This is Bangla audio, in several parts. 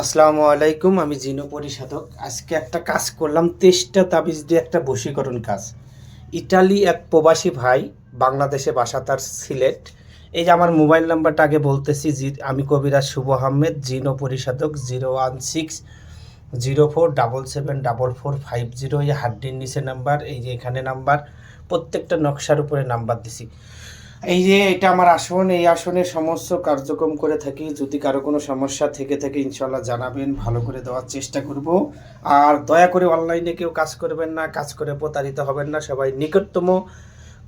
আসসালামু আলাইকুম, আমি জিনো পরিশোধক। আজকে একটা কাজ করলাম, 23টা তাবিজ দিয়ে একটা বশীকরণ কাজ। ইটালি এক প্রবাসী ভাই, বাংলাদেশে বাসা তার সিলেট। এই যে আমার মোবাইল নাম্বারটা আগে বলতেছি, আমি কবিরাজ শুভ আহমেদ, জিনো পরিশোধক 01604774450। এই হাড্ডির নিচে নাম্বার, এই যে এখানে নাম্বার, প্রত্যেকটা নকশার উপরে নাম্বার দিছি। এই যে এটা আমার আসন, এই আসনে সমস্ত কার্যক্রম করে থাকি। যদি কারো কোনো সমস্যা থেকে থাকে ইনশাল্লাহ জানাবেন, ভালো করে দেওয়ার চেষ্টা করব। আর দয়া করে অনলাইনে কেউ কাজ করবেন না, কাজ করে প্রতারিত হবেন না। সবাই নিকটতম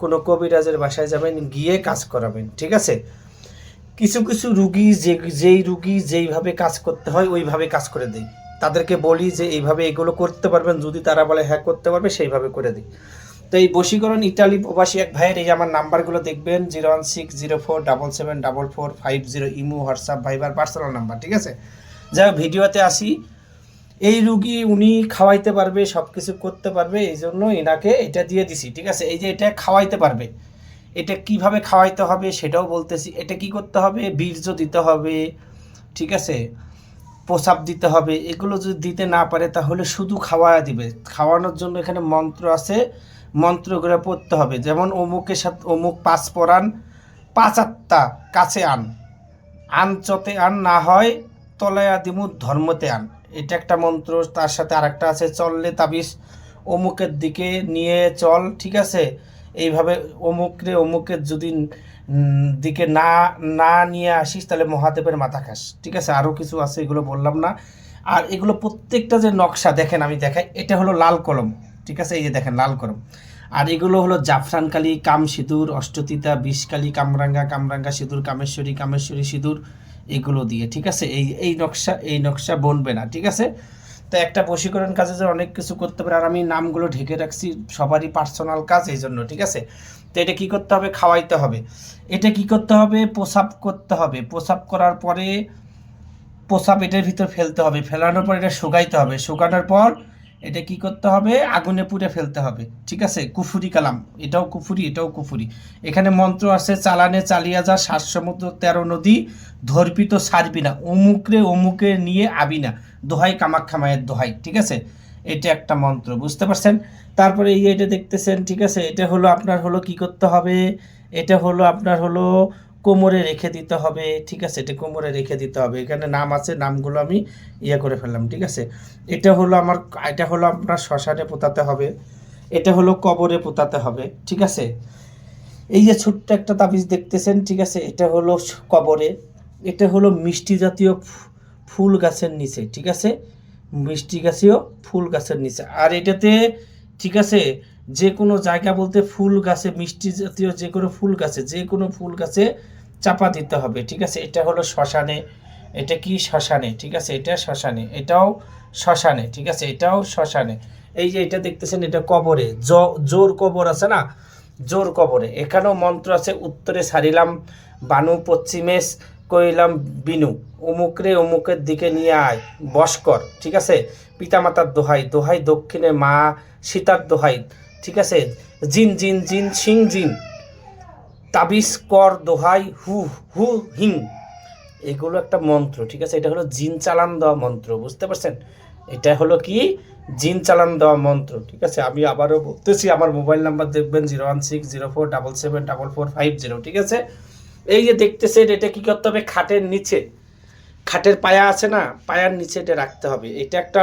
কোনো কবিরাজের বাসায় যাবেন, গিয়ে কাজ করাবেন, ঠিক আছে? কিছু কিছু রুগী যেই রুগী যেইভাবে কাজ করতে হয় ওইভাবে কাজ করে দিই। তাদেরকে বলি যে এইভাবে এগুলো করতে পারবেন, যদি তারা বলে হ্যাঁ করতে পারবে, সেইভাবে করে দিই। তো এই বশীকরণ ইটালি প্রবাসী এক ভাইয়ের, এই আমার নাম্বারগুলো দেখবেন, 01604774450, ইমো, হোয়াটসঅ্যাপ, ভাইবার, পার্সোনাল নাম্বার, ঠিক আছে? যাই হোক, ভিডিওতে আসি। এই রুগী উনি খাওয়াইতে পারবে, সব কিছু করতে পারবে, এই জন্য এনাকে এটা দিয়ে দিছি, ঠিক আছে? এই যে এটা খাওয়াইতে পারবে, এটা কিভাবে খাওয়াইতে হবে সেটাও বলতেছি। এটা কি করতে হবে, বীর্য দিতে হবে, ঠিক আছে, প্রসাব দিতে হবে। এগুলো যদি দিতে না পারে তাহলে শুধু খাওয়া দিবে। খাওয়ানোর জন্য এখানে মন্ত্র আছে, মন্ত্রগুলো পড়তে হবে। যেমন অমুকের সাথে অমুক 5 পরাণ, 5 আত্মা কাছে আন, আন চতে আন, না হয় তলায়া দিমু ধর্মতে আন। এটা একটা মন্ত্র। তার সাথে আরেকটা আছে, চললে তাবিজ অমুকের দিকে নিয়ে চল, ঠিক আছে? এইভাবে অমুকের যদি দিকে না না নিয়ে আসিস তাহলে মহাদেবের মাথা খাস, ঠিক আছে? আরও কিছু আছে, এগুলো বললাম না। আর এগুলো প্রত্যেকটা যে নকশা দেখেন, আমি দেখাই। এটা হলো লাল কলম, ঠিক আছে? এই যে দেখেন লাল কলম। আর এগুলো হলো জাফরান কালি, কাম সিঁদুর, অষ্টতিতা, বিষকালি, কামরাঙ্গা, কামরাঙ্গা সিঁদুর, কামেশ্বরী, কামেশ্বরী সিঁদুর, এগুলো দিয়ে, ঠিক আছে? এই নকশা বনবে না, ঠিক আছে? তো একটা বশীকরণ কাজে যে অনেক কিছু করতে পারে, আর আমি নামগুলো ঢেকে রাখছি, সবারই পার্সোনাল কাজ, এই জন্য, ঠিক আছে? তো এটা কী করতে হবে, খাওয়াইতে হবে। এটা কি করতে হবে, প্রসাব করতে হবে। প্রসাব করার পরে প্রসাব এটার ভিতর ফেলতে হবে, ফেলানোর পর এটা শুকাইতে হবে, শুকানোর পর এটা কি করতে হবে, আগুনে পুড়ে ফেলতে হবে, ঠিক আছে? কুফুরি কালাম, এটাও কুফুরি, এটাও কুফুরি। এখানে মন্ত্র আছে, চালানে চালিয়া যা, 7 সমুদ্র 13 নদী, ধর্পিত সারবি না, অমুকে নিয়ে আবি না, দোহাই কামাখ্যা মায়ের দোহাই, ঠিক আছে? এটা একটা মন্ত্র, বুঝতে পারছেন? তারপরে এই এটা দেখতেছেন, ঠিক আছে? এটা হলো আপনার হলো কি করতে হবে, এটা হলো আপনার হলো কোমরে রেখে দিতে হবে, ঠিক আছে? এটা কোমরে রেখে দিতে হবে। এখানে নাম আছে, নামগুলো আমি করে ফেললাম, ঠিক আছে? এটা হলো আপনার শ্মশানে পোতাতে হবে, এটা হলো কবরে পোতাতে হবে, ঠিক আছে? এই যে ছোট্ট একটা তাবিজ দেখতেছেন, ঠিক আছে? এটা হলো কবরে। এটা হলো মিষ্টি জাতীয় ফুল গাছের নিচে, ঠিক আছে? মিষ্টি গাছেও ফুল গাছের নিচে। আর এটাতে, ঠিক আছে, যে কোনো জায়গা বলতে ফুল গাছে, মিষ্টি জাতীয় যে কোনো ফুল গাছে চাপা দিতে হবে, ঠিক আছে? এটা হলো শ্মশানে, এটা কি শ্মশানে, ঠিক আছে? এটা শ্মশানে, এটাও শ্মশানে, ঠিক আছে? এটাও শ্মশানে। এই যে এটা দেখতেছেন, এটা কবরে, জোর কবর আছে না, জোর কবরে। এখানেও মন্ত্র আছে, উত্তরে সারিলাম বানু, পশ্চিমে কইলাম বিনু, অমুকের দিকে নিয়ে আয়, বশ কর, ঠিক আছে? পিতামাতার দোহাই, দোহাই দক্ষিণে মা সীতার দোহাই, ঠিক আছে? জিন জিন জিন সিং জিন, তাবিজ কর দোহাই হু হু হিং। এগুলো একটা মন্ত্র, ঠিক আছে? এটা হলো জিন চালান দেওয়া মন্ত্র, বুঝতে পারছেন? এটা হলো কি, জিন চালান দেওয়া মন্ত্র, ঠিক আছে? আমি আবারও বলতেছি, আমার মোবাইল নাম্বার দেখবেন, 01604774450, ঠিক আছে? এই যে দেখতেছেন, এটা কি করতে হবে, খাটের নিচে, খাটের পায়া আছে না, পায়ার নিচে এটা রাখতে হবে। এটা একটা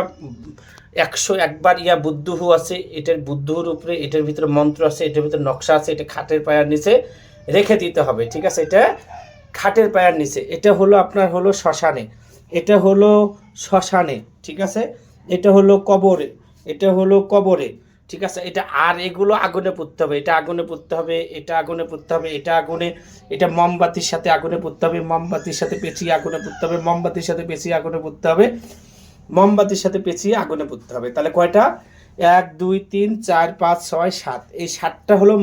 101বার বুদ্ধহু আছে, এটার বুদ্ধহুর উপরে এটার ভিতরে মন্ত্র আছে, এটার ভিতরে নকশা আছে। এটা খাটের পায়ার নিচে রেখে দিতে হবে, ঠিক আছে? এটা খাটের পায়ার নিচে। এটা হলো আপনার হলো শ্মশানে, এটা হলো শ্মশানে, ঠিক আছে? এটা হলো কবরে, এটা হলো কবরে, ঠিক আছে? এটা, আর এগুলো আগুনে পুড়তে হবে, এটা আগুনে পুড়তে হবে, এটা আগুনে পুড়তে হবে, এটা আগুনে, এটা মোমবাতির সাথে আগুনে পুড়তে হবে, মোমবাতির সাথে পেঁচিয়ে আগুনে পুড়তে হবে, মোমবাতির সাথে পেঁচিয়ে আগুনে পুড়তে হবে, মোমবাতির সাথে পেঁচিয়ে আগুনে পুড়তে হবে। তাহলে কয়টা, 1 2 3 4 5 6 7, এই 7টা হলো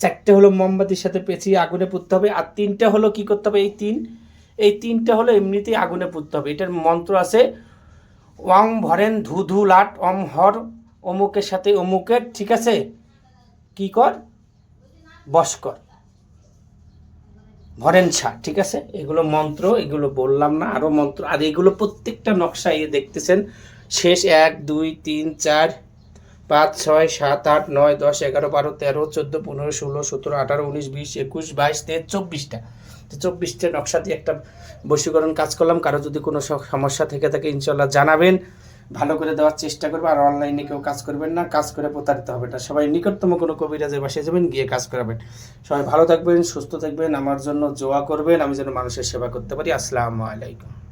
4টে হলো মোমবাতির সাথে পেঁচিয়ে আগুনে পুড়তে হবে, আর 3টা হলো কি করতে হবে, এই 3টা হলো এমনিতেই আগুনে পুড়তে হবে। এটার মন্ত্র আছে, ওয়াং ভরেন ধু ধু লাট অম হর, অমুকের সাথে অমুকের, ঠিক আছে, কি কর, বশ কর। ভরেনছা, ঠিক আছে। এগুলো মন্ত্র, এগুলো বললাম না, আরও মন্ত্র। আর এগুলো প্রত্যেকটা নকশা দেখতেছেন শেষ 1 2 3 4 5 6 7 8 9 10 11 12 13 14 15 16 17 18 19 20 21 22 23 24টা, তো 24টা নকশা দিয়ে একটা বশীকরণ কাজ করলাম। কারো যদি কোনো সমস্যা থেকে থাকে ইনশাল্লাহ জানাবেন, ভালো করে দেওয়ার চেষ্টা করবো। আর অনলাইনে কেউ কাজ করবেন না, কাজ করে প্রতারিত হবে না। সবাই নিকটতম কোনো কবিরাজের বাসায় যাবেন, গিয়ে কাজ করাবেন। সবাই ভালো থাকবেন, সুস্থ থাকবেন, আমার জন্য দোয়া করবেন, আমি যেন মানুষের সেবা করতে পারি। আসসালামু আলাইকুম।